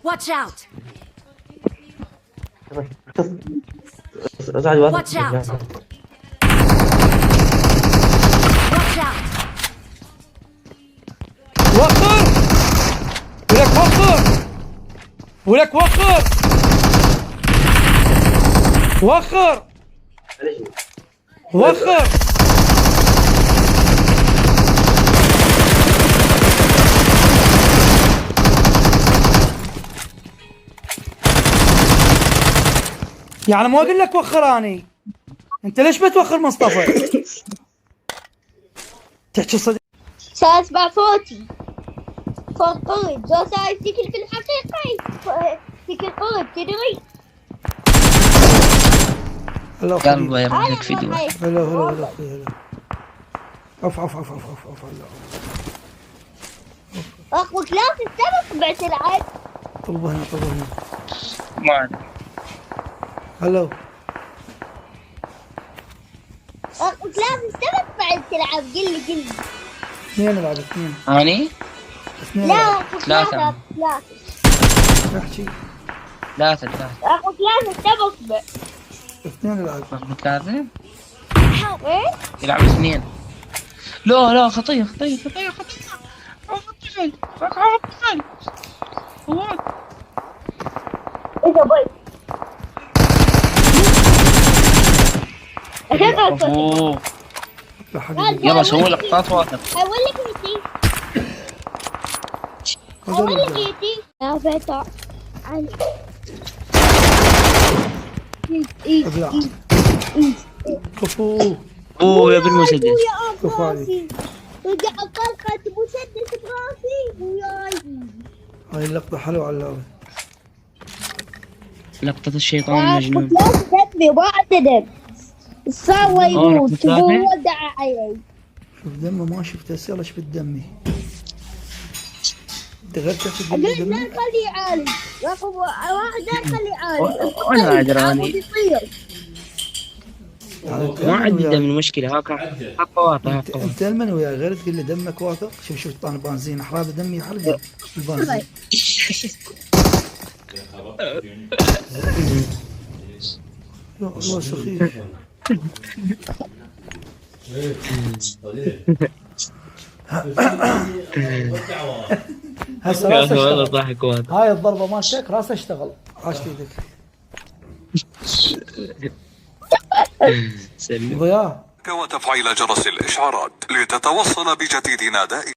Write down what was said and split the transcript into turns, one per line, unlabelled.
Watch out!
زعل واحد.
Watch out! Watch out!
وخر ولك وخر ولك وخر وخر وخر. يعني ما اقول لك وخراني، انت ليش بتوخر مصطفى؟ تحكي صدق.
سأسمع صوتي صوت قرب، لو صار سكن في الحقيقة سكن قرب تدري.
الله
يلا يا
أنا
مالك فيديو.
ما
هلا هلا هلا هلا. عف عف عف عف عف عف.
أخوك لا تستمع بعد تلعب.
طلبوا هنا طلبوا هنا.
ما
هلا.
أخوك لا تستمع بعد تلعب. قل لي
اثنين العب اثنين.
اني
اثنين
لا
العب.
أخوك
ثلاثة.
لا
احكي.
ثلاثة
أخوك لا تستمع.
اثنين العب.
رقم ثلاثة
إيه؟
يلعب اثنين. لا خطية خطية خطية خطية خطية خطية.
إذا بي
اوه
يا حبيبي.
يلا سووا لقطات واثق.
أقول لك يتي أقول لك يتي يا فتى عن
ابلع. كفو.
اوه يا بالمسدس.
كفو عليك.
رجع طلقة مسدس براسي وياي.
هاي اللقطة حلوة على اللعبة.
لقطة الشيطان المجنون.
لا تدبي ما اعتدل سوى يموت تقول ودع علي.
شوف دمه ما شفته هسه. يلا شفت دمي. انت غير كيف تقول
لا
دمي؟
نخليه يعالج رقم واحد لا نخليه يعالج.
وانا ادراني
بيصير
ما عندي دم المشكلة. هاك حقه واضح حقه.
انت المن وياي غير تقول لي دمك واثق. شوف طعن بنزين احراب دمي يحرق البنزين. يا الله سخيف. هسه راسه
والله
اشتغل.
ضحك واضح.
هاي الضربة مالتك راسه اشتغل. عاشت ايدك.
سلم.
ضياء.
وتفعيل جرس الإشعارات لتتوصل بجديد دائما.